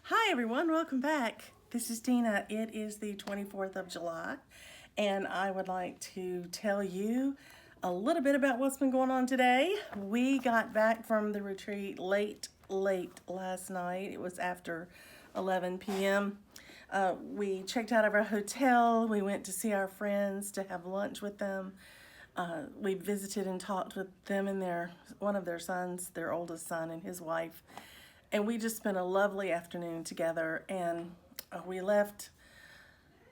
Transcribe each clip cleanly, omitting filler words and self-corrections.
Hi everyone, welcome back. This is Tina. It is the 24th of July, and I would like to tell you a little bit about what's been going on today. We got back from the retreat late last night. It was after 11 p.m. We checked out of our hotel. We went to see our friends to have lunch with them. We visited and talked with them and one of their sons, their oldest son, and his wife, and we just spent a lovely afternoon together. And we left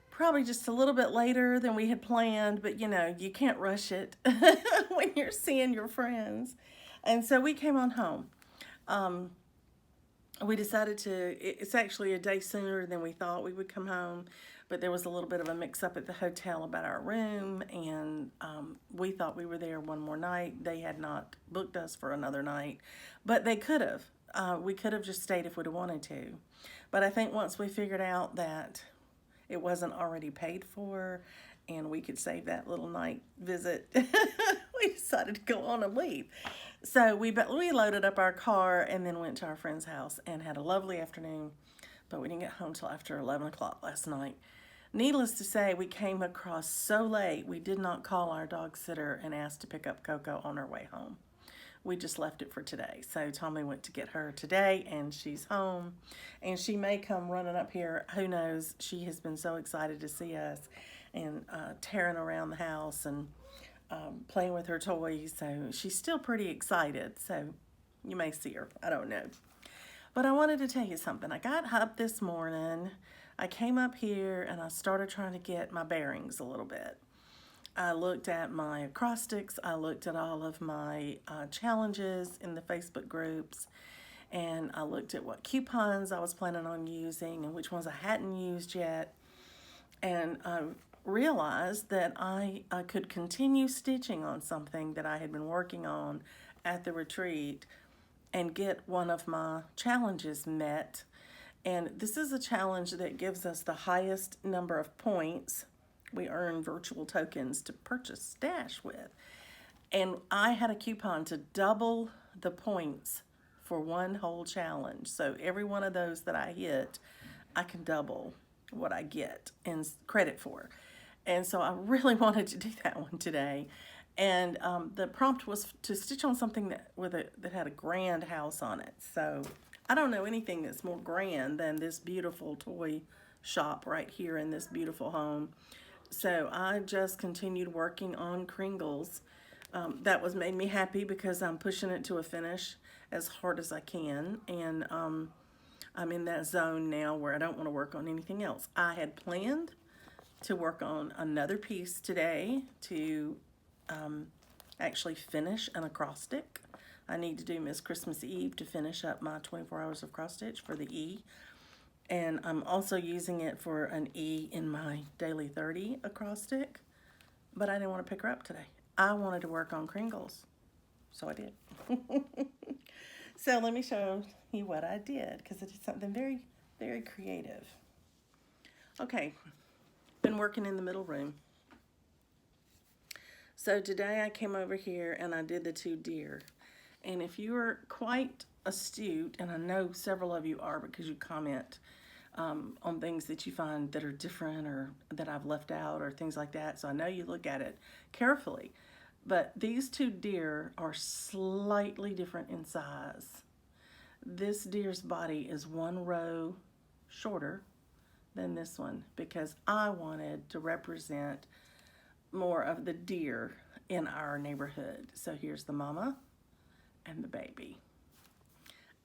probably just a little bit later than we had planned, but you can't rush it when you're seeing your friends. And so we came on home. We decided it's actually a day sooner than we thought we would come home, but there was a little bit of a mix up at the hotel about our room, and we thought we were there one more night. They had not booked us for another night, but they could have. We could have just stayed if we'd have wanted to. But I think once we figured out that it wasn't already paid for and we could save that little night visit, we decided to go on and leave. So we loaded up our car and then went to our friend's house and had a lovely afternoon, but we didn't get home till after 11 o'clock last night. Needless to say, we came across so late, we did not call our dog sitter and ask to pick up Coco on our way home. We just left it for today. So Tommy went to get her today, and she's home, and she may come running up here. Who knows? She has been so excited to see us and tearing around the house and playing with her toys. So she's still pretty excited. So you may see her. I don't know. But I wanted to tell you something. I got up this morning. I came up here and I started trying to get my bearings a little bit. I looked at my acrostics, I looked at all of my challenges in the Facebook groups, and I looked at what coupons I was planning on using and which ones I hadn't used yet. And I realized that I could continue stitching on something that I had been working on at the retreat and get one of my challenges met. And this is a challenge that gives us the highest number of points. We earn virtual tokens to purchase stash with. And I had a coupon to double the points for one whole challenge. So every one of those that I hit, I can double what I get in credit for. And so I really wanted to do that one today. And the prompt was to stitch on something that had a grand house on it. So I don't know anything that's more grand than this beautiful toy shop right here in this beautiful home. So I just continued working on Kringles. That made me happy because I'm pushing it to a finish as hard as I can. And I'm in that zone now where I don't want to work on anything else. I had planned to work on another piece today to actually finish an acrostic. I need to do Miss Christmas Eve to finish up my 24 hours of cross stitch for the E. And I'm also using it for an E in my daily 30 acrostic, but I didn't want to pick her up today. I wanted to work on Kringles, so I did. So let me show you what I did, because it is something very, very creative. Okay, been working in the middle room. So today I came over here and I did the two deer. And if you are quite astute, and I know several of you are because you comment on things that you find that are different or that I've left out or things like that, so I know you look at it carefully. But these two deer are slightly different in size. This deer's body is one row shorter than this one because I wanted to represent more of the deer in our neighborhood. So here's the mama and the baby.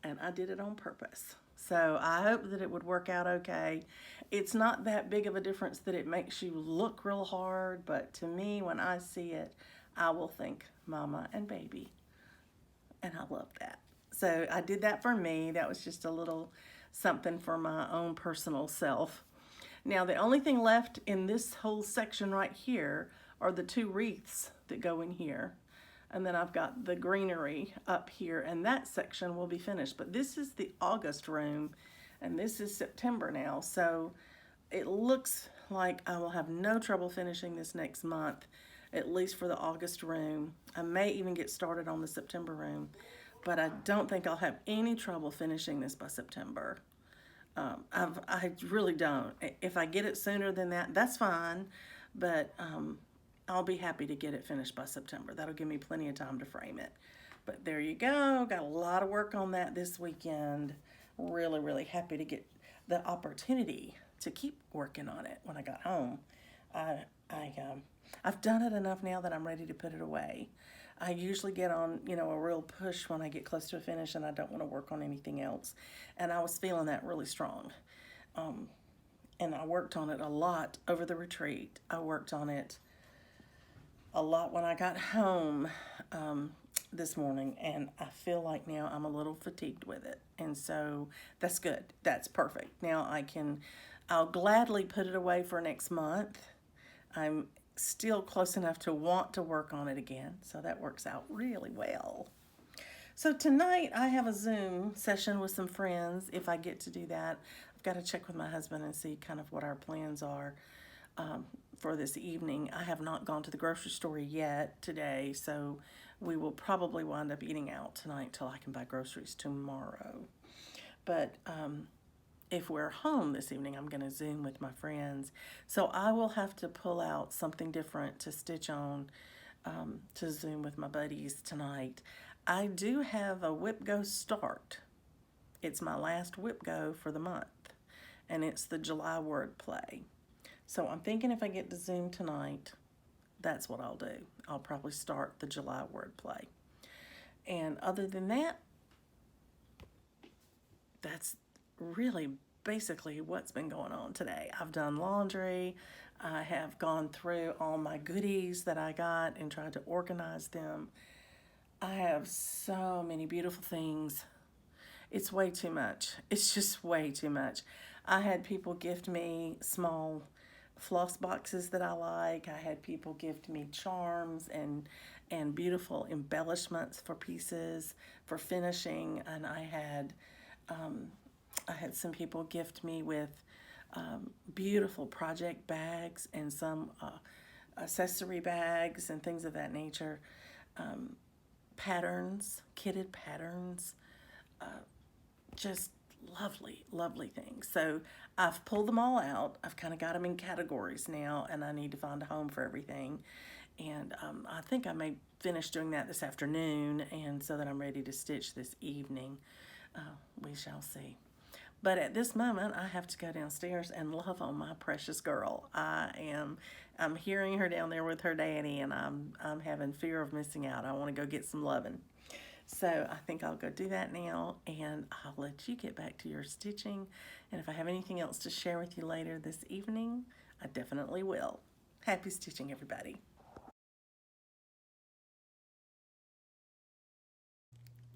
And I did it on purpose. So I hope that it would work out okay. It's not that big of a difference that it makes you look real hard, but to me, when I see it, I will think mama and baby. And I love that. So I did that for me. That was just a little something for my own personal self. Now the only thing left in this whole section right here are the two wreaths that go in here. And then I've got the greenery up here, and that section will be finished. But this is the August room, and this is September now. So it looks like I will have no trouble finishing this next month, at least for the August room. I may even get started on the September room, but I don't think I'll have any trouble finishing this by September. I really don't. If I get it sooner than that, that's fine, but I'll be happy to get it finished by September. That'll give me plenty of time to frame it. But there you go. Got a lot of work on that this weekend. Really, really happy to get the opportunity to keep working on it when I got home. I've done it enough now that I'm ready to put it away. I usually get on, a real push when I get close to a finish and I don't want to work on anything else. And I was feeling that really strong. And I worked on it a lot over the retreat. I worked on it a lot when I got home this morning, and I feel like now I'm a little fatigued with it. And so that's good. That's perfect. Now I'll gladly put it away for next month. I'm still close enough to want to work on it again, so that works out really well. So tonight I have a Zoom session with some friends. If I get to do that, I've got to check with my husband and see kind of what our plans are for this evening. I have not gone to the grocery store yet today, so we will probably wind up eating out tonight till I can buy groceries tomorrow. But if we're home this evening, I'm going to Zoom with my friends. So I will have to pull out something different to stitch on to Zoom with my buddies tonight. I do have a Whip Go start. It's my last Whip Go for the month, and it's the July word play. So I'm thinking if I get to Zoom tonight, that's what I'll do. I'll probably start the July word play. And other than that, that's really basically what's been going on today. I've done laundry. I have gone through all my goodies that I got and tried to organize them. I have so many beautiful things. It's way too much. It's just way too much. I had people gift me small floss boxes that I like. I had people gift me charms and beautiful embellishments for pieces, for finishing, and I had some people gift me with beautiful project bags and some accessory bags and things of that nature. Patterns, kitted patterns, just lovely, lovely things. So I've pulled them all out. I've kind of got them in categories now, and I need to find a home for everything. And I think I may finish doing that this afternoon, and so that I'm ready to stitch this evening. We shall see. But at this moment, I have to go downstairs and love on my precious girl. I'm hearing her down there with her daddy, and I'm having fear of missing out. I want to go get some loving. So I think I'll go do that now, and I'll let you get back to your stitching. And if I have anything else to share with you later this evening, I definitely will. Happy stitching, everybody.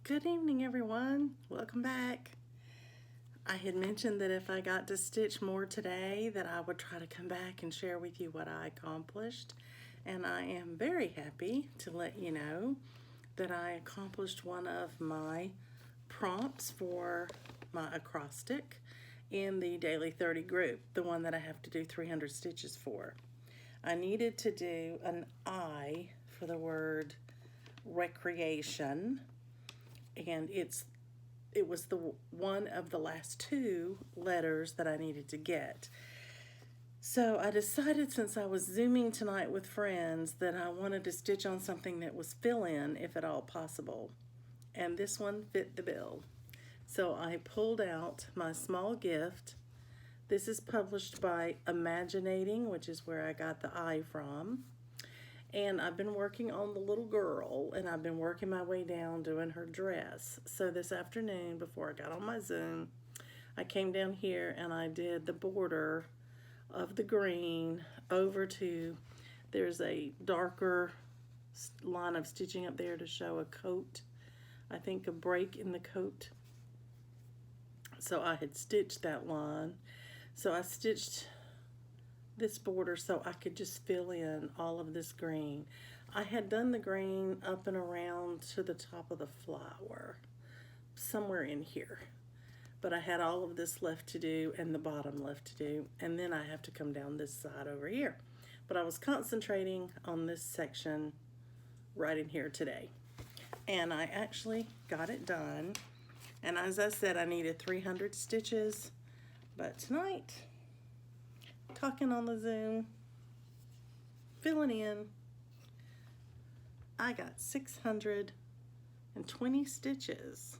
Good evening, everyone. Welcome back. I had mentioned that if I got to stitch more today, that I would try to come back and share with you what I accomplished. And I am very happy to let you know that I accomplished one of my prompts for my acrostic in the Daily 30 group, the one that I have to do 300 stitches for. I needed to do an I for the word recreation, and it was the one of the last two letters that I needed to get. So I decided, since I was Zooming tonight with friends, that I wanted to stitch on something that was fill-in, if at all possible. And this one fit the bill. So I pulled out my small gift. This is published by Imaginating, which is where I got the I from. And I've been working on the little girl, and I've been working my way down doing her dress. So this afternoon, before I got on my Zoom, I came down here and I did the border of the green over to, there's a darker line of stitching up there to show a coat, I think a break in the coat. So I had stitched that line. So I stitched this border so I could just fill in all of this green. I had done the green up and around to the top of the flower, somewhere in here. But I had all of this left to do and the bottom left to do, and then I have to come down this side over here. But I was concentrating on this section right in here today. And I actually got it done. And as I said, I needed 300 stitches. But tonight, talking on the Zoom, filling in, I got 620 stitches,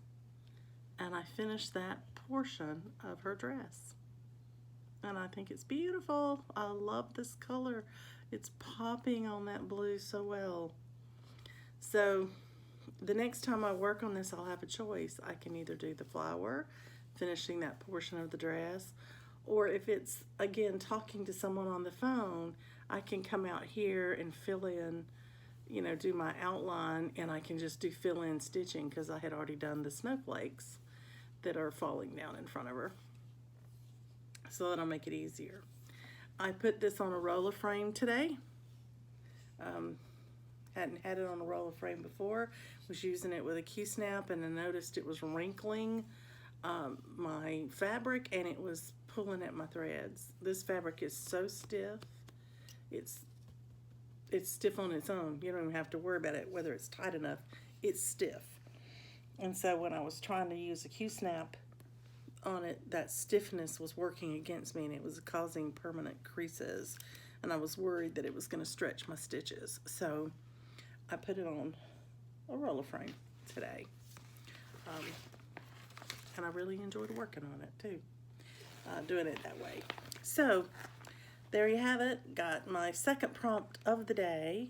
and I finished that portion of her dress. And I think it's beautiful. I love this color. It's popping on that blue so well. So the next time I work on this, I'll have a choice. I can either do the flower, finishing that portion of the dress, or if it's, again, talking to someone on the phone, I can come out here and fill in, you know, do my outline, and I can just do fill-in stitching because I had already done the snowflakes that are falling down in front of her. So that'll make it easier. I put this on a roller frame today. Hadn't had it on a roller frame before. Was using it with a Q-snap, and I noticed it was wrinkling my fabric, and it was pulling at my threads. This fabric is so stiff. It's stiff on its own. You don't even have to worry about it, whether it's tight enough. It's stiff. And so when I was trying to use a Q-snap on it, that stiffness was working against me, and it was causing permanent creases, and I was worried that it was going to stretch my stitches. So I put it on a roller frame today, and I really enjoyed working on it too, doing it that way. So there you have it. Got my second prompt of the day,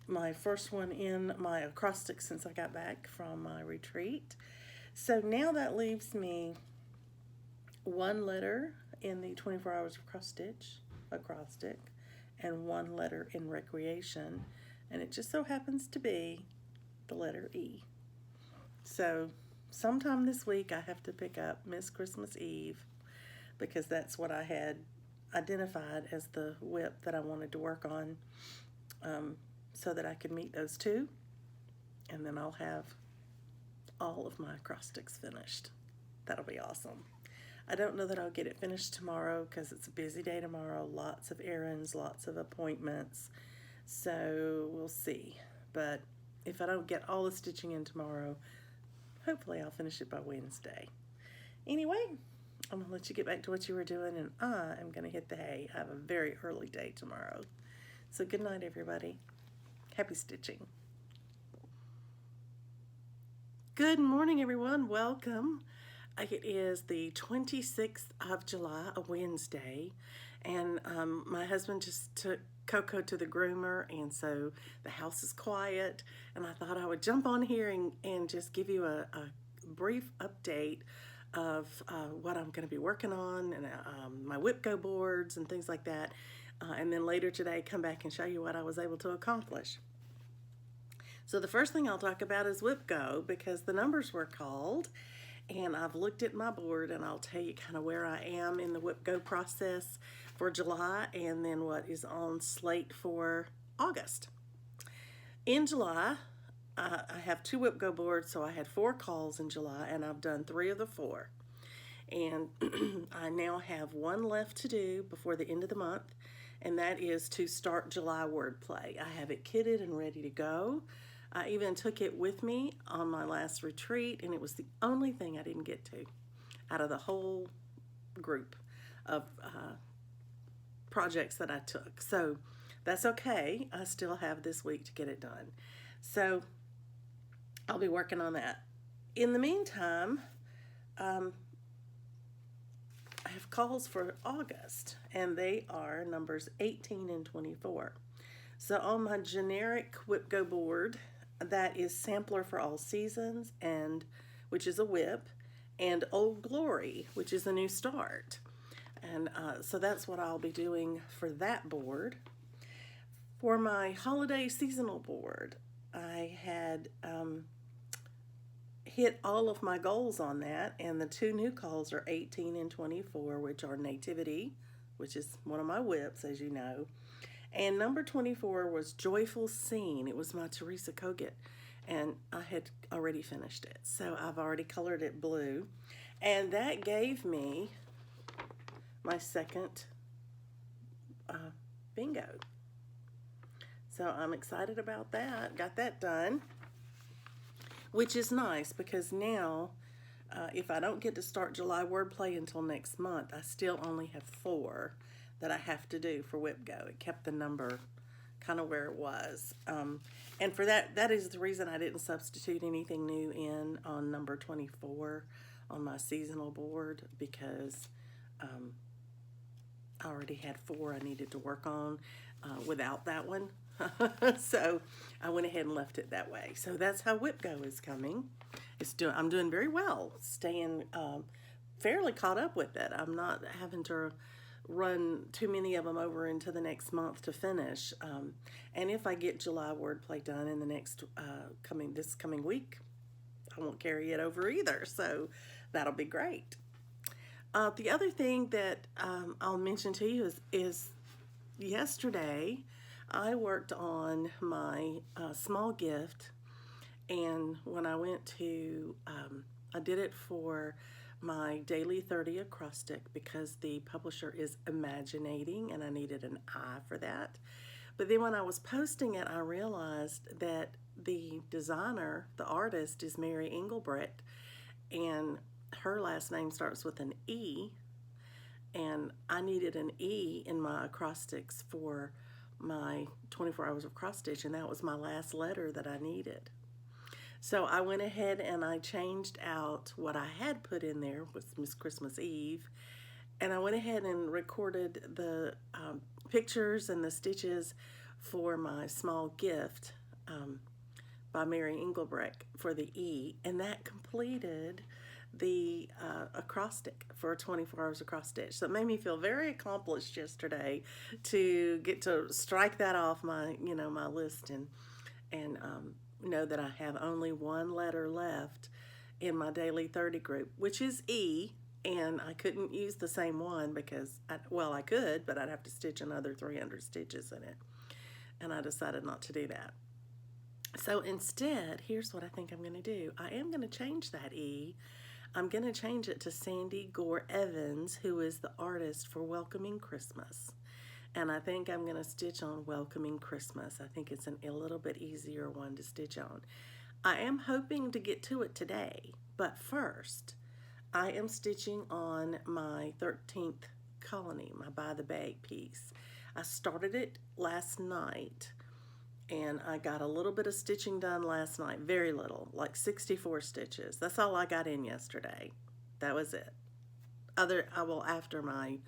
my first one in my acrostic since I got back from my retreat. So now that leaves me one letter in the 24 hours of cross stitch acrostic and one letter in recreation, and it just so happens to be the letter E. So sometime this week I have to pick up Miss Christmas Eve, because that's what I had identified as the WIP that I wanted to work on, so that I could meet those two, and then I'll have all of my acrostics finished. That'll be awesome. I don't know that I'll get it finished tomorrow because it's a busy day tomorrow, lots of errands, lots of appointments, so we'll see. But if I don't get all the stitching in tomorrow, hopefully I'll finish it by Wednesday. Anyway, I'm gonna let you get back to what you were doing, and I am gonna hit the hay. I have a very early day tomorrow. So good night, everybody. Happy stitching. Good morning, everyone. Welcome. It is the 26th of July, a Wednesday, and my husband just took Coco to the groomer, and so the house is quiet, and I thought I would jump on here and just give you a brief update of what I'm going to be working on, and my WIP Go boards and things like that, and then later today come back and show you what I was able to accomplish. So the first thing I'll talk about is WIP Go, because the numbers were called, and I've looked at my board, and I'll tell you kind of where I am in the WIP Go process for July, and then what is on slate for August. In July, I have 2 WIP Go boards, so I had 4 calls in July, and I've done 3 of the 4. And I now have 1 left to do before the end of the month, and that is to start July wordplay. I have it kitted and ready to go. I even took it with me on my last retreat, and it was the only thing I didn't get to out of the whole group of projects that I took. So that's okay. I still have this week to get it done. So I'll be working on that. In the meantime, I have calls for August, and they are numbers 18 and 24. So on my generic WIP Go board, that is Sampler for All Seasons, and which is a WIP, and Old Glory, which is a new start. And so that's what I'll be doing for that board. For my holiday seasonal board, I had hit all of my goals on that, and the 2 new calls are 18 and 24, which are Nativity, which is one of my WIPs, as you know. And number 24 was Joyful Scene. It was my Teresa Kogut, and I had already finished it. So I've already colored it blue, and that gave me my second bingo. So I'm excited about that. Got that done, which is nice because now if I don't get to start July wordplay until next month, I still only have 4 that I have to do for WhipGo. It kept the number kind of where it was. And for that is the reason I didn't substitute anything new in on number 24 on my seasonal board, because I already had 4 I needed to work on without that one. So I went ahead and left it that way. So that's how WhipGo is coming. I'm doing very well, staying fairly caught up with it. I'm not having to run too many of them over into the next month to finish. And if I get July wordplay done in the next this coming week, I won't carry it over either. So that'll be great. The other thing that I'll mention to you is yesterday I worked on my small gift, and when I went to, I did it for my daily 30 acrostic because the publisher is Imaginating, and I needed an I for that. But then when I was posting it, I realized that the designer, the artist, is Mary Englebrigt, and her last name starts with an E, and I needed an E in my acrostics for my 24 hours of cross stitch, and that was my last letter that I needed. So I went ahead and I changed out what I had put in there with Miss Christmas Eve, and I went ahead and recorded the pictures and the stitches for my small gift by Mary Englebrigt for the E, and that completed the acrostic for 24 hours across stitch. So it made me feel very accomplished yesterday to get to strike that off my my list, and know that I have only one letter left in my daily 30 group, which is E, and I couldn't use the same one because I could, but I'd have to stitch another 300 stitches in it, and I decided not to do that. So instead, here's what I think I'm going to do. I am going to change that E. I'm going to change it to Sandi Gore Evans, who is the artist for Welcoming Christmas. And I think I'm going to stitch on Welcoming Christmas. I think it's a little bit easier one to stitch on. I am hoping to get to it today, but first, I am stitching on my 13th colony, my By the Bay piece. I started it last night, and I got a little bit of stitching done last night, very little, like 64 stitches. That's all I got in yesterday. That was it. After my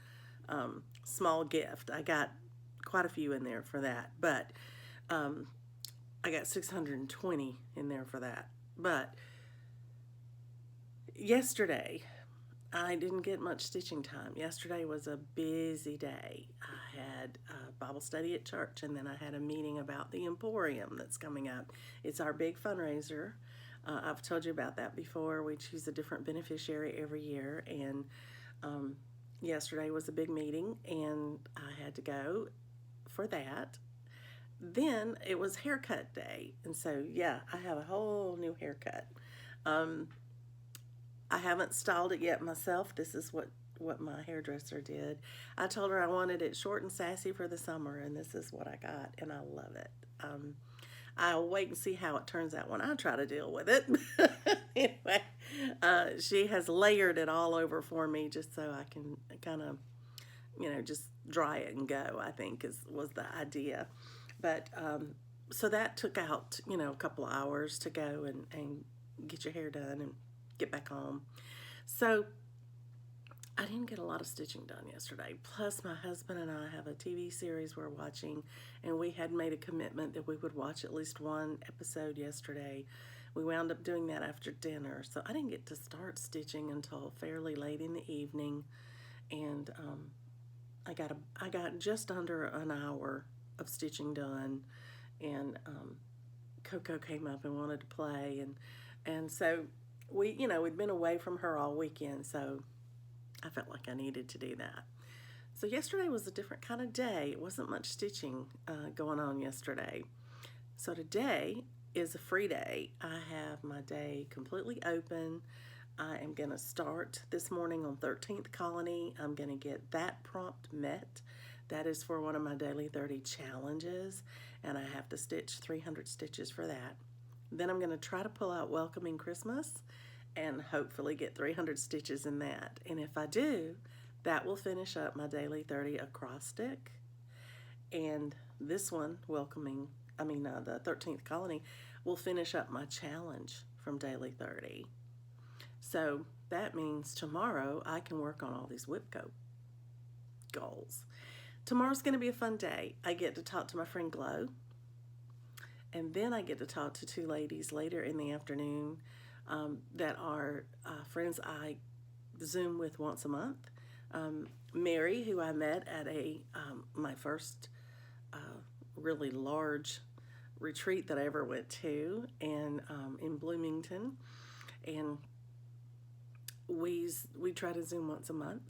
small gift, I got quite a few in there for that, but I got 620 in there for that. But yesterday, I didn't get much stitching time. Yesterday was a busy day. I had Bible study at church, and then I had a meeting about the Emporium that's coming up. It's our big fundraiser. I've told you about that before. We choose a different beneficiary every year, and yesterday was a big meeting, and I had to go for that. Then it was haircut day, and so yeah, I have a whole new haircut. I haven't styled it yet myself. This is what my hairdresser did. I told her I wanted it short and sassy for the summer, and this is what I got, and I love it. I'll wait and see how it turns out when I try to deal with it. Anyway, she has layered it all over for me just so I can kind of, just dry it and go, I think was the idea. But so that took out, a couple of hours to go and get your hair done and get back home. So I didn't get a lot of stitching done yesterday. Plus, my husband and I have a TV series we're watching, and we had made a commitment that we would watch at least one episode yesterday. We wound up doing that after dinner, so I didn't get to start stitching until fairly late in the evening, and I got just under an hour of stitching done, and Coco came up and wanted to play, and so we'd been away from her all weekend, so I felt like I needed to do that. So yesterday was a different kind of day. It wasn't much stitching going on yesterday. So today is a free day. I have my day completely open. I am going to start this morning on 13th Colony. I'm going to get that prompt met. That is for one of my daily 30 challenges, and I have to stitch 300 stitches for that. Then I'm going to try to pull out Welcoming Christmas, and hopefully get 300 stitches in that. And if I do, that will finish up my daily 30 acrostic. And this one, the 13th colony, will finish up my challenge from daily 30. So that means tomorrow I can work on all these WIPCO goals. Tomorrow's going to be a fun day. I get to talk to my friend Glow, and then I get to talk to two ladies later in the afternoon that are friends I Zoom with once a month. Mary, who I met at my first really large retreat that I ever went to, and in Bloomington, and we try to Zoom once a month.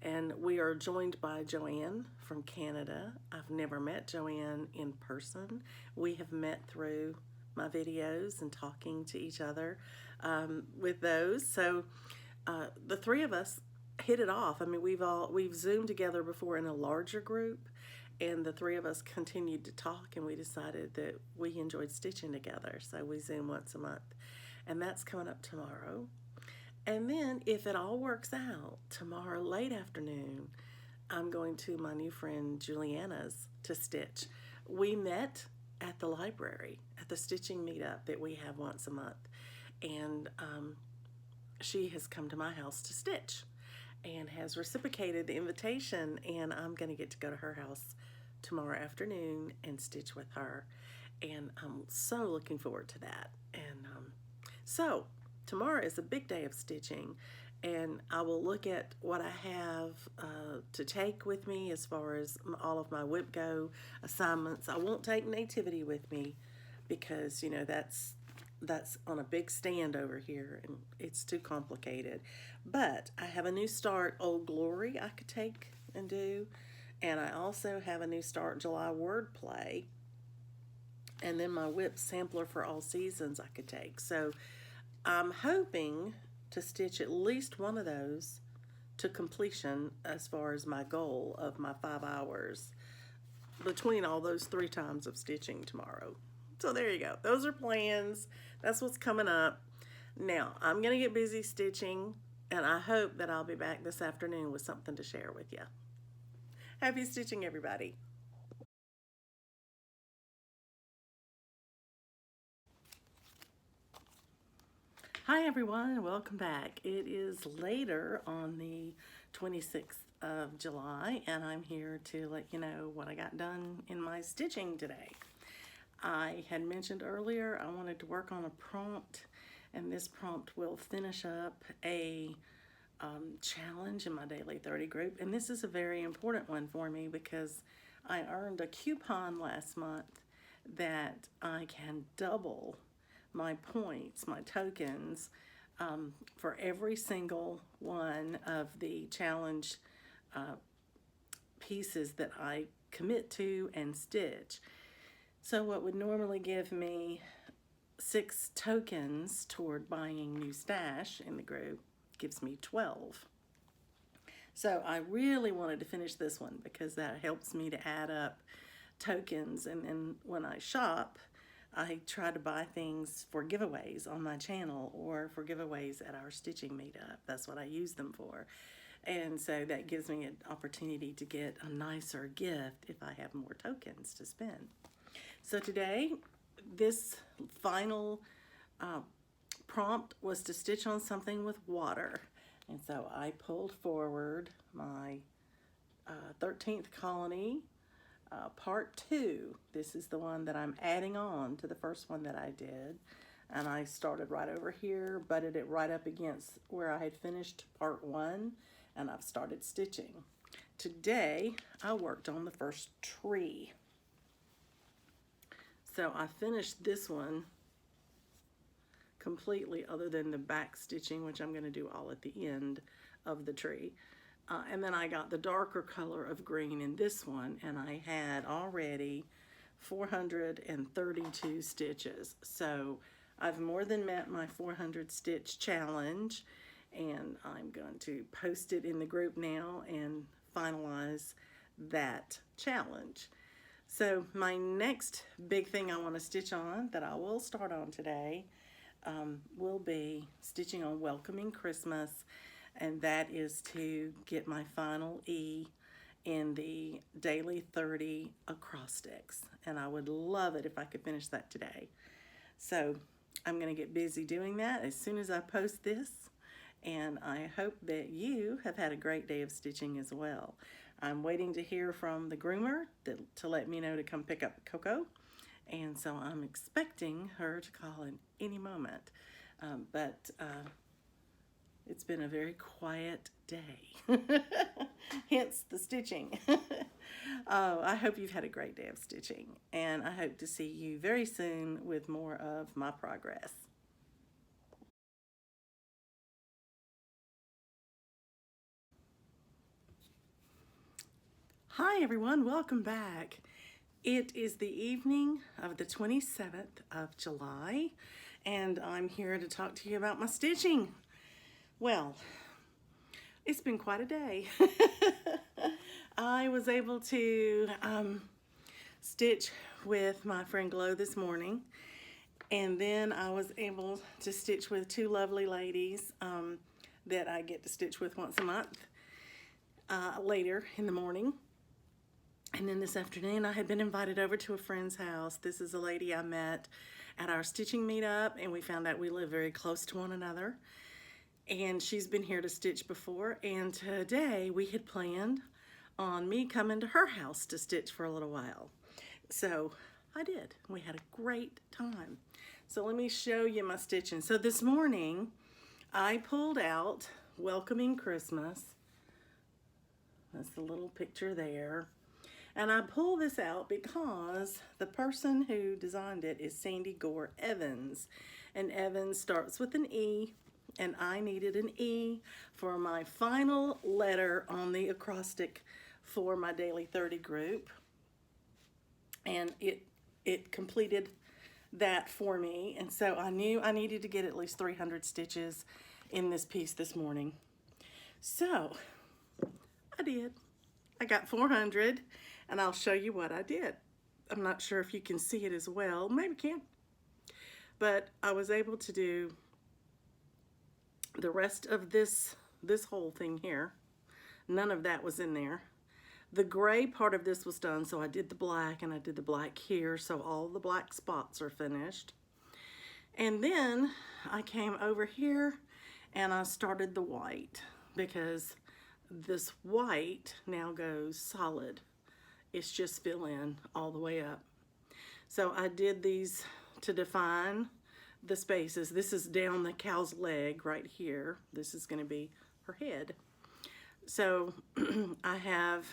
And we are joined by Joanne from Canada. I've never met Joanne in person. We have met through my videos and talking to each other with those. So the three of us hit it off. I mean, we've Zoomed together before in a larger group, and the three of us continued to talk, and we decided that we enjoyed stitching together. So we Zoom once a month, and that's coming up tomorrow. And then, if it all works out, tomorrow late afternoon, I'm going to my new friend Juliana's to stitch. We met at the library, at the stitching meetup that we have once a month. And she has come to my house to stitch and has reciprocated the invitation. And I'm going to get to go to her house tomorrow afternoon and stitch with her. And I'm so looking forward to that. And so tomorrow is a big day of stitching, and I will look at what I have to take with me as far as all of my WIPGO assignments. I won't take Nativity with me because, you know, that's on a big stand over here, and it's too complicated. But I have a new start Old Glory I could take and do, and I also have a new start July wordplay, and then my WIP sampler for all seasons I could take. So I'm hoping to stitch at least one of those to completion as far as my goal of my 5 hours between all those 3 times of stitching tomorrow. So there you go. Those are plans. That's what's coming up. Now, I'm going to get busy stitching, and I hope that I'll be back this afternoon with something to share with you. Happy stitching, everybody. Hi everyone, and welcome back. It is later on the 26th of July, and I'm here to let you know what I got done in my stitching today. I had mentioned earlier I wanted to work on a prompt, and this prompt will finish up a challenge in my Daily 30 group, and this is a very important one for me because I earned a coupon last month that I can double my points, my tokens, for every single one of the challenge pieces that I commit to and stitch. So what would normally give me 6 tokens toward buying new stash in the group gives me 12. So I really wanted to finish this one because that helps me to add up tokens, and then when I shop, I try to buy things for giveaways on my channel or for giveaways at our stitching meetup. That's what I use them for. And so that gives me an opportunity to get a nicer gift if I have more tokens to spend. So today, this final prompt was to stitch on something with water. And so I pulled forward my 13th colony, part 2. This is the one that I'm adding on to the first one that I did. And I started right over here, butted it right up against where I had finished part 1, and I've started stitching. Today, I worked on the first tree. So I finished this one completely other than the back stitching, which I'm going to do all at the end of the tree. And then I got the darker color of green in this one, and I had already 432 stitches. So I've more than met my 400 stitch challenge, and I'm going to post it in the group now and finalize that challenge. So my next big thing I want to stitch on, that I will start on today, will be stitching on Welcoming Christmas, and that is to get my final E in the daily 30 acrostics, and I would love it if I could finish that today. So I'm going to get busy doing that as soon as I post this, and I hope that you have had a great day of stitching as well. I'm waiting to hear from the groomer to let me know to come pick up Coco, and so I'm expecting her to call in any moment. But it's been a very quiet day, hence the stitching. I hope you've had a great day of stitching, and I hope to see you very soon with more of my progress. Hi everyone, welcome back. It is the evening of the 27th of July, and I'm here to talk to you about my stitching. Well, it's been quite a day. I was able to stitch with my friend Glow this morning, and then I was able to stitch with two lovely ladies that I get to stitch with once a month later in the morning. And then this afternoon I had been invited over to a friend's house. This is a lady I met at our stitching meetup, and we found out we live very close to one another. And she's been here to stitch before, and today we had planned on me coming to her house to stitch for a little while. So I did. We had a great time. So let me show you my stitching. So this morning I pulled out Welcoming Christmas. That's the little picture there. And I pull this out because the person who designed it is Sandi Gore Evans. And Evans starts with an E, and I needed an E for my final letter on the acrostic for my daily 30 group. And it completed that for me. And so I knew I needed to get at least 300 stitches in this piece this morning. So I did. I got 400. And I'll show you what I did. I'm not sure if you can see it as well. Maybe you can. But I was able to do the rest of this whole thing here. None of that was in there. The gray part of this was done, so I did the black, and I did the black here, so all the black spots are finished. And then I came over here and I started the white, because this white now goes solid. It's just fill in all the way up. So I did these to define the spaces. This is down the cow's leg right here. This is going to be her head. So I have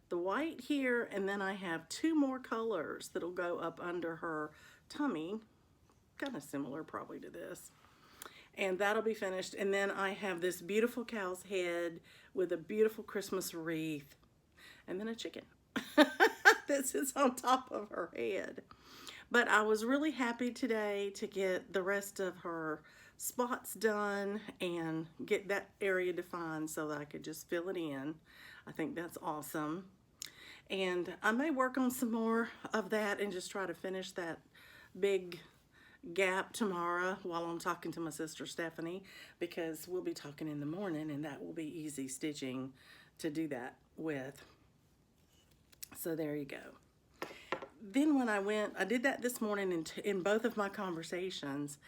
the white here, and then I have two more colors that'll go up under her tummy, kind of similar probably to this. And that'll be finished. And then I have this beautiful cow's head with a beautiful Christmas wreath, and then a chicken that sits on top of her head. But I was really happy today to get the rest of her spots done and get that area defined so that I could just fill it in. I think that's awesome. And I may work on some more of that and just try to finish that big gap tomorrow while I'm talking to my sister Stephanie, because we'll be talking in the morning, and that will be easy stitching to do that with. So there you go. Then when I did that this morning in both of my conversations.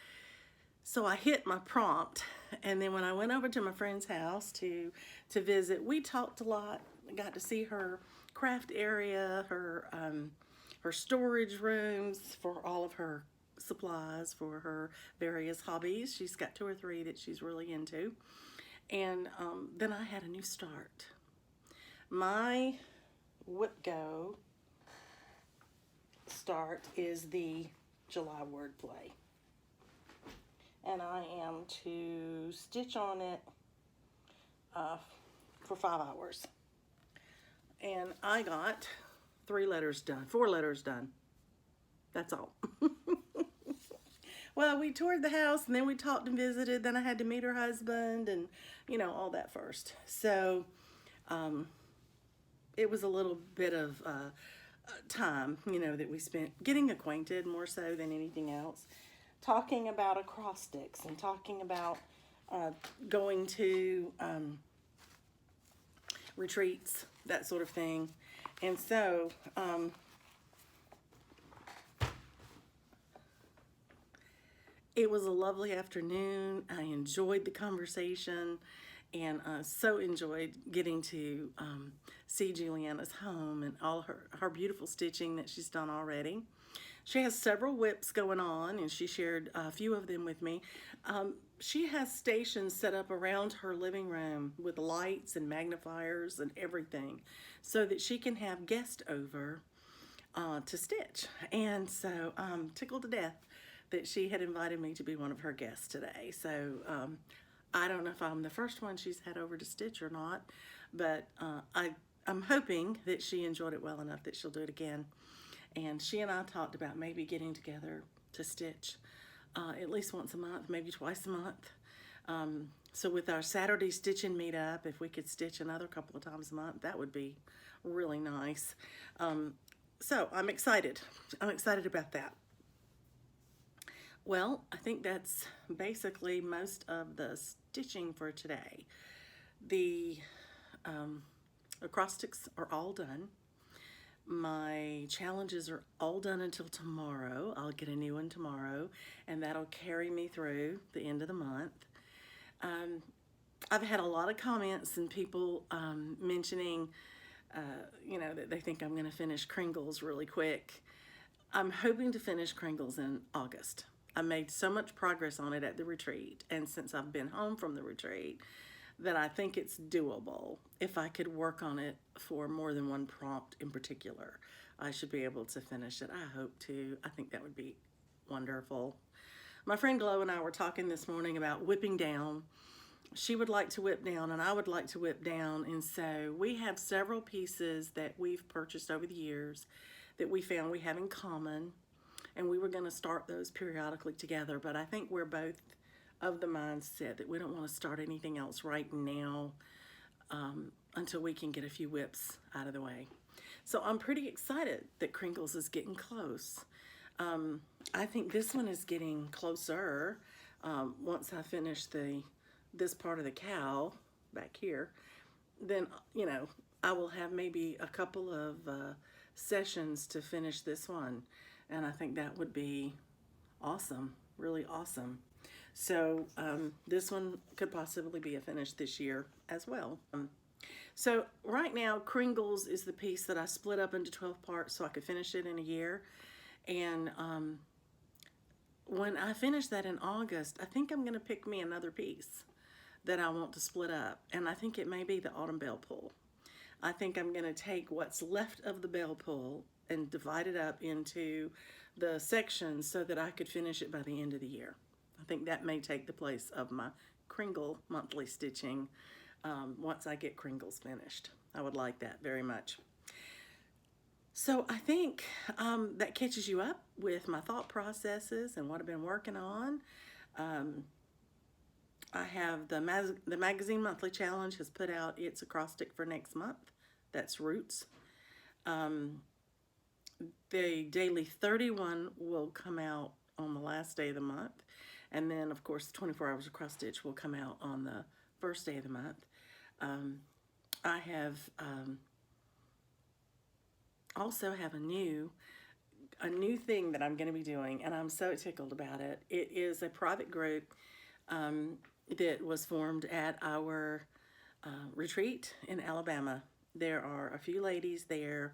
So I hit my prompt, and then when I went over to my friend's house to visit, we talked a lot. I got to see her craft area, her storage rooms for all of her supplies for her various hobbies. She's got 2 or 3 that she's really into. And then I had a new start. My Whip Go start is the July wordplay. And I am to stitch on it for 5 hours. And I got 4 letters done. That's all. Well, we toured the house, and then we talked and visited. Then I had to meet her husband and, all that first. So it was a little bit of time, that we spent getting acquainted more so than anything else. talking about acrostics and talking about going to retreats, that sort of thing. And so it was a lovely afternoon. I enjoyed the conversation and so enjoyed getting to see Juliana's home and all her beautiful stitching that she's done already. She has several whips going on, and she shared a few of them with me. She has stations set up around her living room with lights and magnifiers and everything so that she can have guests over to stitch. And so I'm tickled to death that she had invited me to be one of her guests today. So I don't know if I'm the first one she's had over to stitch or not, but I'm hoping that she enjoyed it well enough that she'll do it again. And she and I talked about maybe getting together to stitch at least once a month, maybe twice a month. So with our Saturday stitching meetup, if we could stitch another couple of times a month, that would be really nice. So I'm excited. I'm excited about that. Well, I think that's basically most of the stitching for today. The acrostics are all done. My challenges are all done until tomorrow. I'll get a new one tomorrow, and that'll carry me through the end of the month. I've had a lot of comments and people mentioning, that they think I'm going to finish Kringles really quick. I'm hoping to finish Kringles in August. I made so much progress on it at the retreat, and since I've been home from the retreat, that I think it's doable. If I could work on it for more than one prompt in particular, I should be able to finish it. I hope to. I think that would be wonderful. My friend Glo and I were talking this morning about whipping down. She would like to whip down and I would like to whip down, and so we have several pieces that we've purchased over the years that we found we have in common, and we were going to start those periodically together, but I think we're both of the mindset that we don't want to start anything else right now until we can get a few whips out of the way. So I'm pretty excited that Kringles is getting close. I think this one is getting closer once I finish this part of the cow back here. Then, I will have maybe a couple of sessions to finish this one, and I think that would be awesome, really awesome. So this one could possibly be a finish this year as well. So right now, Kringles is the piece that I split up into 12 parts so I could finish it in a year. And when I finish that in August, I think I'm going to pick me another piece that I want to split up. And I think it may be the autumn bell pull. I think I'm going to take what's left of the bell pull and divide it up into the sections so that I could finish it by the end of the year. I think that may take the place of my Kringle monthly stitching once I get Kringles finished. I would like that very much. So I think that catches you up with my thought processes and what I've been working on. I have the Magazine Monthly Challenge has put out its acrostic for next month. That's Roots. The Daily 31 will come out on the last day of the month. And then, of course, 24 Hours Across Stitch will come out on the first day of the month. I have also have a new thing that I'm going to be doing, and I'm so tickled about it. It is a private group that was formed at our retreat in Alabama. There are a few ladies there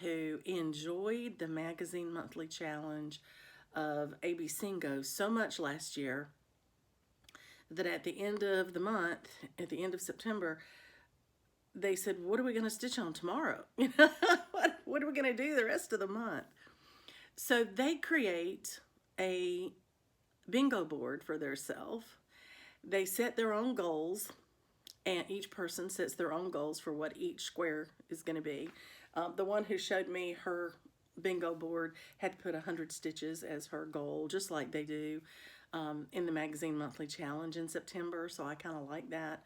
who enjoyed the Magazine Monthly Challenge of A.B. Singo so much last year that at the end of the month, at the end of September, they said, what are we going to stitch on tomorrow? What are we going to do the rest of the month? So they create a bingo board for themselves. They set their own goals, and each person sets their own goals for what each square is going to be. The one who showed me her bingo board had put 100 stitches as her goal, just like they do in the Magazine Monthly Challenge in September, so I kind of like that.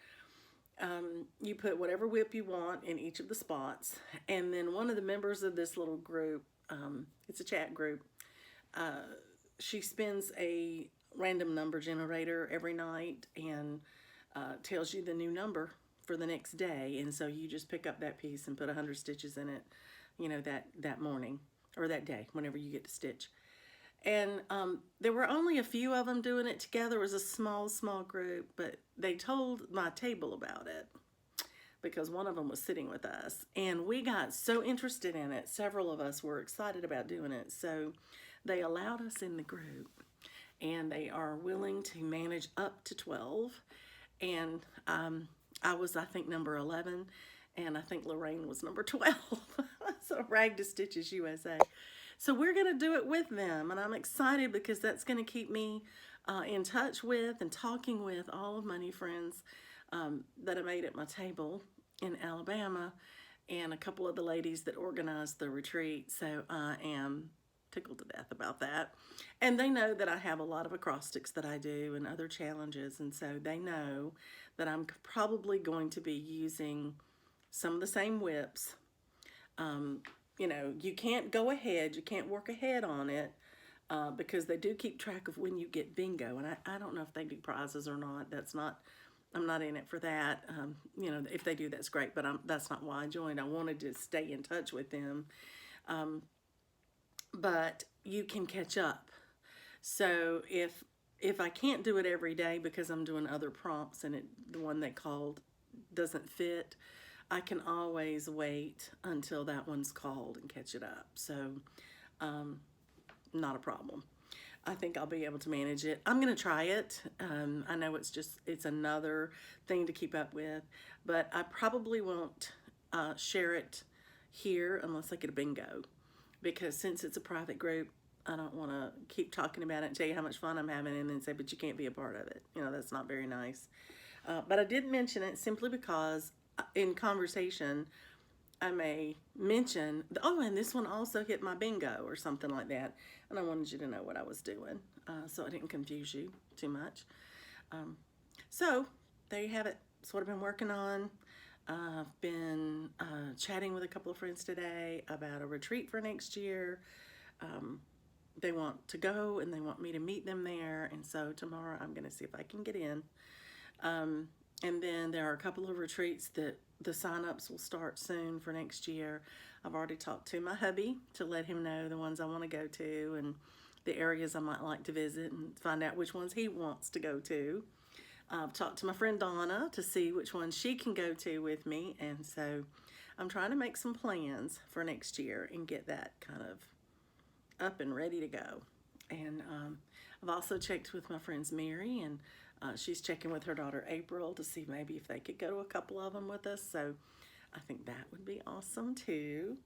You put whatever whip you want in each of the spots, and then one of the members of this little group, it's a chat group, she spins a random number generator every night and tells you the new number for the next day. And so you just pick up that piece and put 100 stitches in it, that morning or that day, whenever you get to stitch. And there were only a few of them doing it together. It was a small group, but they told my table about it because one of them was sitting with us. And we got so interested in it. Several of us were excited about doing it. So they allowed us in the group, and they are willing to manage up to 12. And I was, I think, number 11, and I think Lorraine was number 12. So Rag to Stitches USA. So we're going to do it with them, and I'm excited because that's going to keep me in touch with and talking with all of my new friends that I made at my table in Alabama, and a couple of the ladies that organized the retreat. So I am tickled to death about that. And they know that I have a lot of acrostics that I do and other challenges, and so they know that I'm probably going to be using some of the same whips. You can't go ahead, you can't work ahead on it because they do keep track of when you get bingo, and I don't know if they do prizes or not. I'm not in it for that. If they do, that's great, but that's not why I joined. I wanted to stay in touch with them. But you can catch up. So if I can't do it every day because I'm doing other prompts and the one they called doesn't fit, I can always wait until that one's called and catch it up. So not a problem. I think I'll be able to manage it. I'm going to try it. I know it's another thing to keep up with, but I probably won't share it here unless I get a bingo, because since it's a private group, I don't want to keep talking about it and tell you how much fun I'm having and then say, but you can't be a part of it. That's not very nice. But I did mention it simply because in conversation, I may mention, and this one also hit my bingo or something like that. And I wanted you to know what I was doing so I didn't confuse you too much. So there you have it. That's what I've been working on. I've been chatting with a couple of friends today about a retreat for next year. They want to go and they want me to meet them there. And so tomorrow I'm going to see if I can get in. And then there are a couple of retreats that the sign-ups will start soon for next year. I've already talked to my hubby to let him know the ones I want to go to and the areas I might like to visit and find out which ones he wants to go to. I've talked to my friend Donna to see which ones she can go to with me. And so I'm trying to make some plans for next year and get that kind of up and ready to go. And I've also checked with my friends Mary, and she's checking with her daughter April to see maybe if they could go to a couple of them with us. So I think that would be awesome too.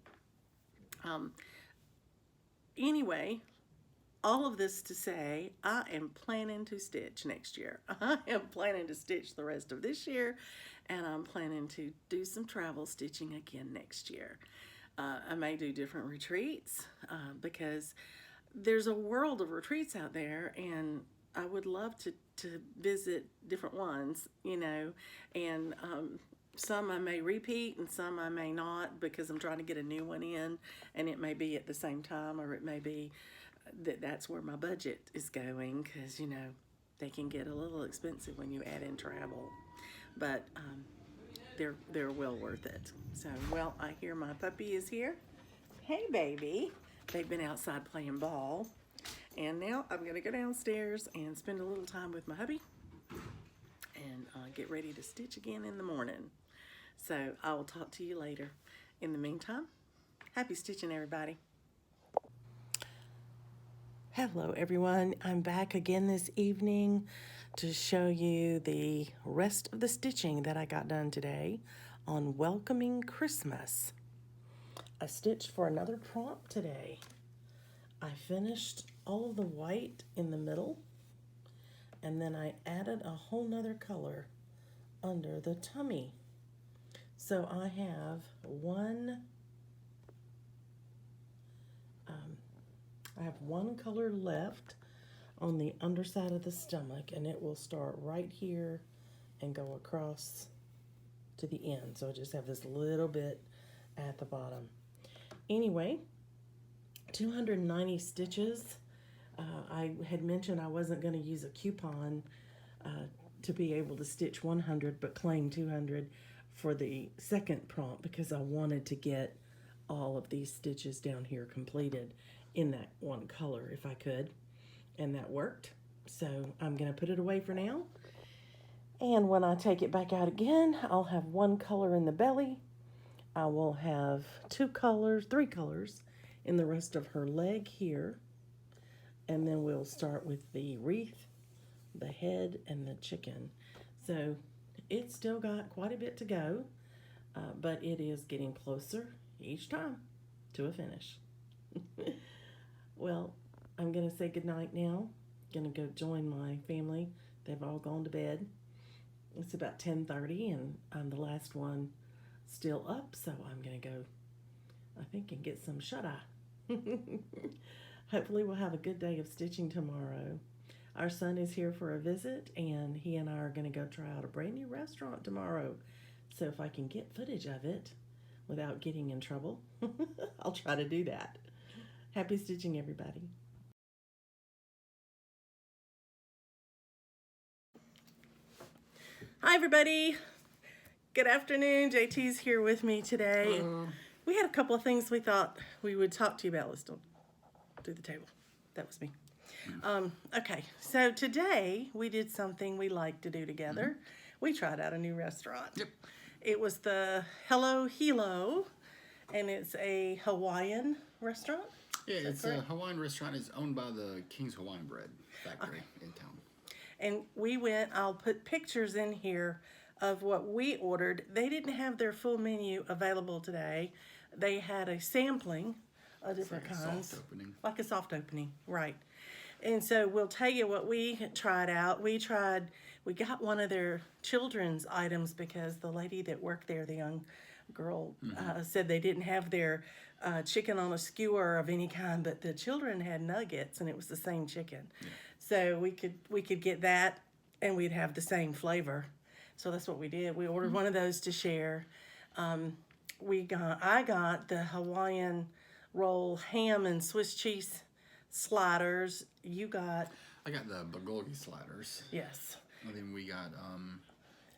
Anyway, all of this to say, I am planning to stitch next year. I am planning to stitch the rest of this year, and I'm planning to do some travel stitching again next year. I may do different retreats because there's a world of retreats out there, and I would love to visit different ones, and some I may repeat and some I may not because I'm trying to get a new one in, and it may be at the same time, or it may be that's where my budget is going, because they can get a little expensive when you add in travel, but they're well worth it. So, well, I hear my puppy is here. Hey, baby. They've been outside playing ball, and now I'm gonna go downstairs and spend a little time with my hubby and get ready to stitch again in the morning. So I will talk to you later. In the meantime, happy stitching, everybody. Hello, everyone. I'm back again this evening to show you the rest of the stitching that I got done today on welcoming Christmas. I stitched for another prompt today. I finished all of the white in the middle, and then I added a whole nother color under the tummy. So I have one color left on the underside of the stomach, and it will start right here and go across to the end. So I just have this little bit at the bottom. Anyway, 290 stitches I had mentioned I wasn't going to use a coupon to be able to stitch 100 but claim 200 for the second prompt because I wanted to get all of these stitches down here completed in that one color if I could, and that worked. So I'm going to put it away for now, and when I take it back out again, I'll have one color in the belly. I will have three colors in the rest of her leg here, and then we'll start with the wreath, the head, and the chicken. So it's still got quite a bit to go, but it is getting closer each time to a finish. Well, I'm going to say goodnight now. Going to go join my family. They've all gone to bed. It's about 10:30, and I'm the last one still up, so I'm going to go, I think, and get some shut-eye. Hopefully we'll have a good day of stitching tomorrow. Our son is here for a visit, and he and I are going to go try out a brand new restaurant tomorrow. So if I can get footage of it without getting in trouble, I'll try to do that. Happy stitching, everybody. Hi, everybody. Good afternoon. JT's here with me today. We had a couple of things we thought we would talk to you about. Let's do the table. That was me. Okay, so today we did something we like to do together. We tried out a new restaurant. Yep. It was the Hello Hilo, and it's a Hawaiian restaurant. Yeah, it's a Hawaiian restaurant. It's owned by the King's Hawaiian Bread Factory in town. And we went, I'll put pictures in here of what we ordered. They didn't have their full menu available today. They had a sampling of different kinds. Soft opening. Like a soft opening, right. And so we'll tell you what we tried out. We got one of their children's items because the lady that worked there, the young girl, said they didn't have their chicken on a skewer of any kind, but the children had nuggets, and it was the same chicken. Yeah. So we could get that, and we'd have the same flavor. So that's what we did. We ordered one of those to share. I got the Hawaiian roll ham and Swiss cheese sliders. I got the bulgogi sliders. Yes. And then we got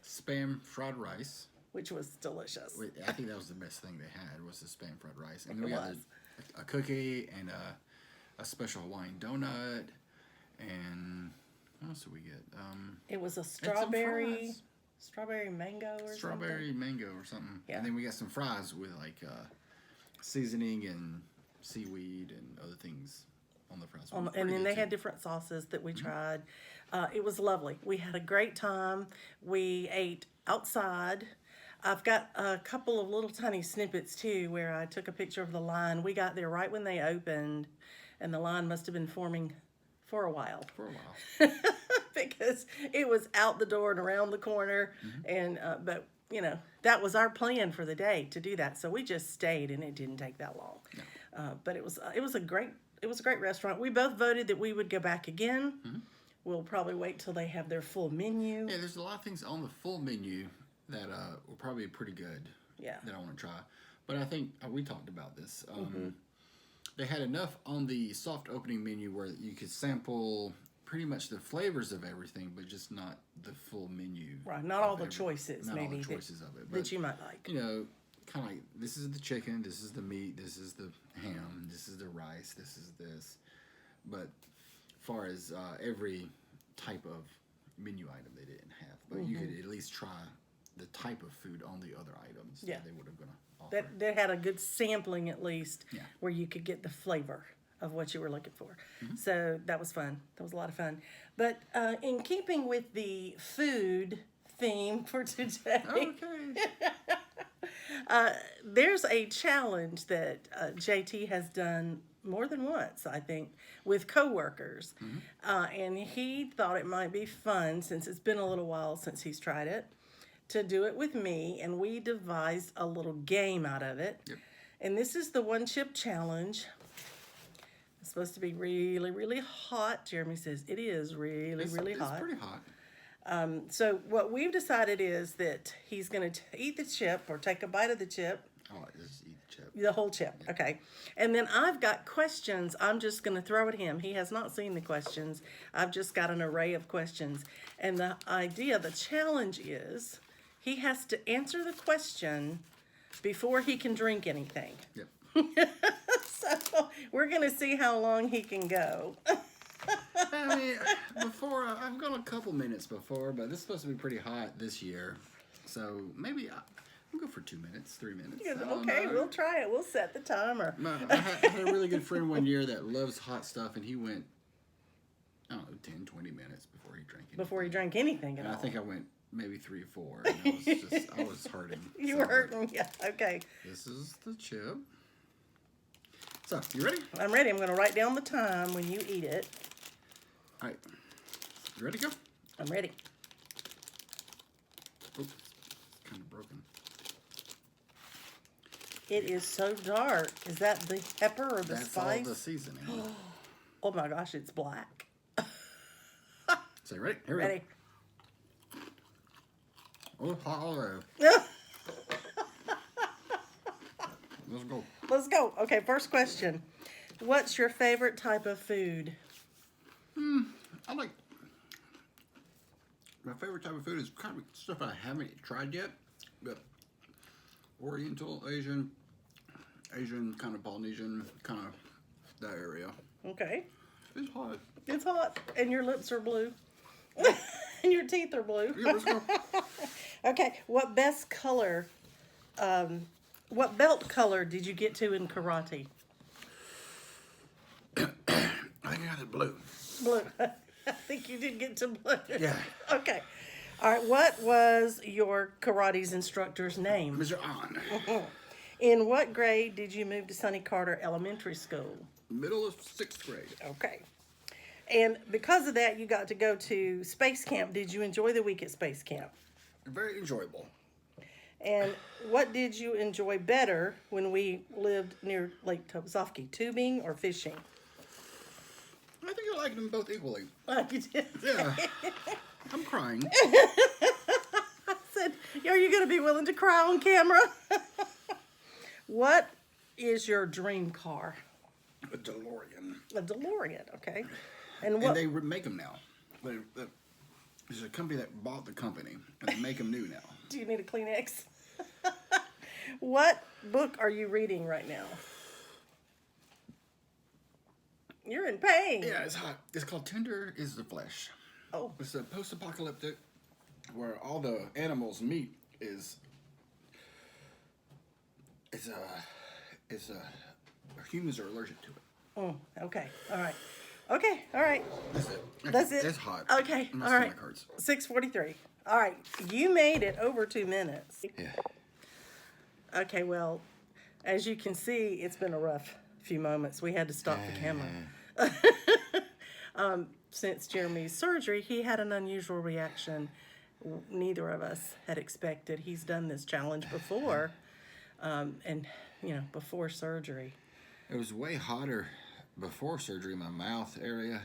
spam fried rice. Which was delicious. I think that was the best thing they had was the spam fried rice. And then we got a cookie and a special Hawaiian donut. And what else did we get? It was a strawberry mango or strawberry mango or something. Yeah. And then we got some fries with like seasoning and seaweed and other things on the fries. And then they had different sauces that we tried. It was lovely. We had a great time. We ate outside. I've got a couple of little tiny snippets too where I took a picture of the line. We got there right when they opened, and the line must have been forming for a while. Because it was out the door and around the corner, and but you know, that was our plan for the day, to do that. So we just stayed, and it didn't take that long. No. But it was a great restaurant. We both voted that we would go back again. We'll probably wait till they have their full menu. Yeah, there's a lot of things on the full menu that were probably pretty good. Yeah. That I want to try. But I think we talked about this. They had enough on the soft opening menu where you could sample pretty much the flavors of everything, but just not the full menu. Right, not all the choices, not maybe. All the choices of it. But, that you might like. You know, kind of like, this is the chicken, this is the meat, this is the ham, this is the rice, this is this. But as far as every type of menu item they didn't have. But you could at least try the type of food on the other items that they would have going to offer. That had a good sampling at least, where you could get the flavor of what you were looking for. So that was fun. That was a lot of fun. But in keeping with the food theme for today, there's a challenge that JT has done more than once, I think, with coworkers. And he thought it might be fun, since it's been a little while since he's tried it, to do it with me, and we devised a little game out of it. And this is the one chip challenge. It's supposed to be really, really hot. Jeremy says it is really hot. It's pretty hot. So what we've decided is that he's going to eat the chip, or take a bite of the chip. Oh, just eat the chip. The whole chip, okay. And then I've got questions I'm just going to throw at him. He has not seen the questions. I've just got an array of questions. And the idea, the challenge is he has to answer the question before he can drink anything. Yep. So we're going to see how long he can go. I mean, before, I've gone a couple minutes before, but this is supposed to be pretty hot this year. So maybe I'll go for 2 minutes, 3 minutes. Okay, we'll try it. We'll set the timer. I had a really good friend one year that loves hot stuff, and he went, I don't know, 10, 20 minutes before he drank anything. Before he drank anything at And all. I think I went maybe 3 or 4. And I was hurting. You were hurting, yeah, okay. This is the chip. So, you ready? I'm ready. I'm going to write down the time when you eat it. All right. You ready to go? I'm ready. Oops, it's kind of broken. It is so dark. Is that the pepper or the That's spice? all the seasoning. Oh my gosh, it's black. So, ready? Here we Ready? go. Oh, hot olive. Let's go. Let's go. Okay, first question. What's your favorite type of food? I like, my favorite type of food is kind of stuff I haven't tried yet, but Oriental, Asian, kind of Polynesian, kind of that area. Okay. It's hot. It's hot, and your lips are blue. And your teeth are blue. Yeah, let's go. Okay, what best color, what belt color did you get to in karate? I think I got it blue. Blue. I think you did get to blue. Yeah. Okay. All right, what was your karate's instructor's name? Mr. On. In what grade did you move to Sonny Carter Elementary School? Middle of 6th grade. Okay. And because of that, you got to go to space camp. Did you enjoy the week at space camp? Very enjoyable. And what did you enjoy better when we lived near Lake Tobesofsky, tubing or fishing? I think I like them both equally. Oh, you did? Yeah. I'm crying. I said, are you going to be willing to cry on camera? What is your dream car? A DeLorean. A DeLorean, okay. And And they make them now. There's a company that bought the company, and they make them new now. Do you need a Kleenex? What book are you reading right now? You're in pain. Yeah, it's hot. It's called Tender is the Flesh. Oh. It's a post-apocalyptic where all the animals' meat is humans are allergic to it. Oh, okay. All right. Okay. All right. That's it. That's it. It's hot. Okay. My All right. stomach hurts. 6:43. All right. You made it over 2 minutes. Yeah. Okay. Well, as you can see, it's been a rough few moments. We had to stop the camera. Since Jeremy's surgery, he had an unusual reaction neither of us had expected. He's done this challenge before, and before surgery. It was way hotter before surgery in my mouth area.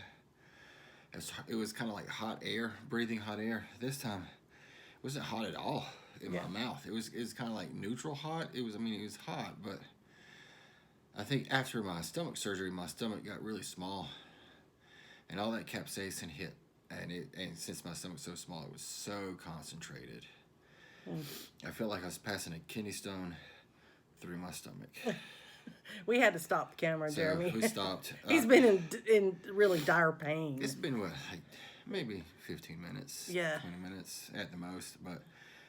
It was kind of like hot air, breathing hot air. This time, it wasn't hot at all in my mouth. It was kind of like neutral hot. It was hot, but I think after my stomach surgery, my stomach got really small, and all that capsaicin hit. And since my stomach's so small, it was so concentrated. I felt like I was passing a kidney stone through my stomach. We had to stop the camera, So Jeremy. we stopped. He's been in really dire pain. It's been maybe 15 minutes, 20 minutes at the most, but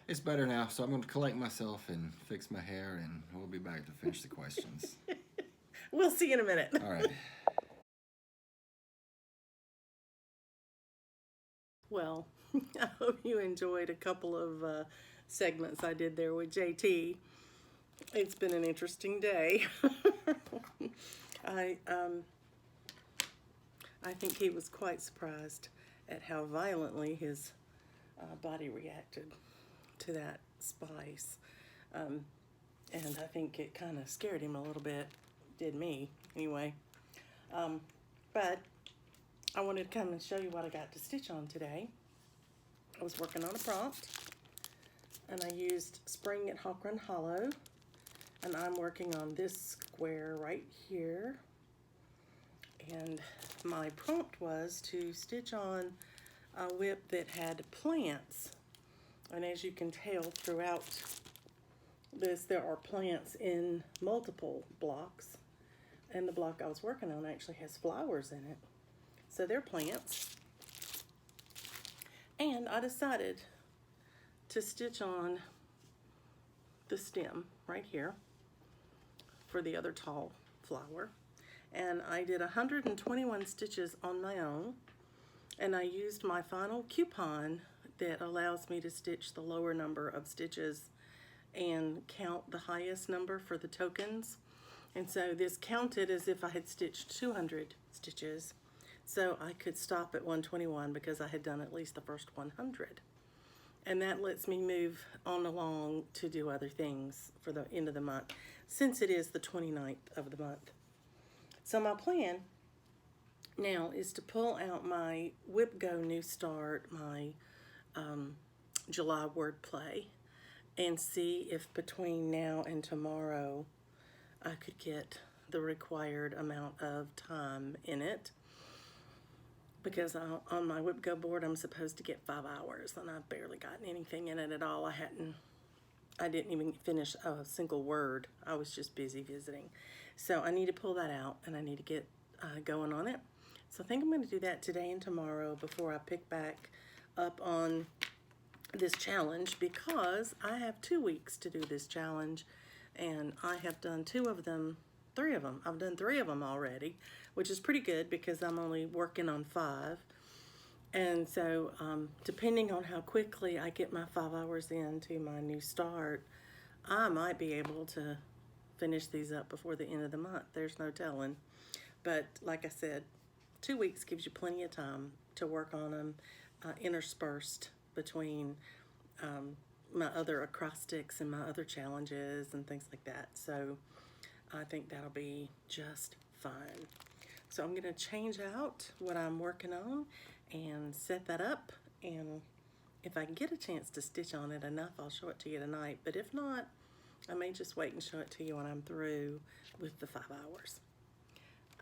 it's better now. So I'm going to collect myself and fix my hair, and we'll be back to finish the questions. We'll see you in a minute. All right. Well, I hope you enjoyed a couple of segments I did there with JT. It's been an interesting day. I think he was quite surprised at how violently his body reacted to that spice. And I think it kind of scared him a little bit. Did me, anyway. But I wanted to come and show you what I got to stitch on today. I was working on a prompt, and I used Spring at Hawk Run Hollow And I'm working on this square right here. And my prompt was to stitch on a whip that had plants. And as you can tell throughout this, there are plants in multiple blocks. And the block I was working on actually has flowers in it. So they're plants. And I decided to stitch on the stem right here for the other tall flower. And I did 121 stitches on my own, and I used my final coupon that allows me to stitch the lower number of stitches and count the highest number for the tokens. And so this counted as if I had stitched 200 stitches, so I could stop at 121 because I had done at least the first 100. And that lets me move on along to do other things for the end of the month, since it is the 29th of the month. So my plan now is to pull out my Whip Go New Start, my July wordplay, and see if between now and tomorrow I could get the required amount of time in it. Because on my Whip Go board I'm supposed to get 5 hours, and I've barely gotten anything in it at all. I didn't even finish a single word. I was just busy visiting. So I need to pull that out, and I need to get going on it. So I think I'm going to do that today and tomorrow before I pick back up on this challenge, because I have 2 weeks to do this challenge, and I have done 2 of them, 3 of them. I've done 3 of them already, which is pretty good because I'm only working on 5. And so depending on how quickly I get my 5 hours into my new start, I might be able to finish these up before the end of the month. There's no telling. But like I said, 2 weeks gives you plenty of time to work on them, interspersed between my other acrostics and my other challenges and things like that. So I think that'll be just fine. So I'm going to change out what I'm working on and set that up, and if I can get a chance to stitch on it enough, I'll show it to you tonight. But if not, I may just wait and show it to you when I'm through with the 5 hours.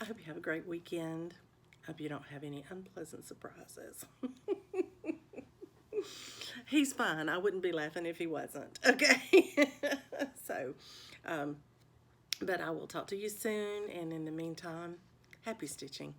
I hope you have a great weekend. I hope you don't have any unpleasant surprises. He's fine. I wouldn't be laughing if he wasn't. Okay. So, but I will talk to you soon. And in the meantime, happy stitching.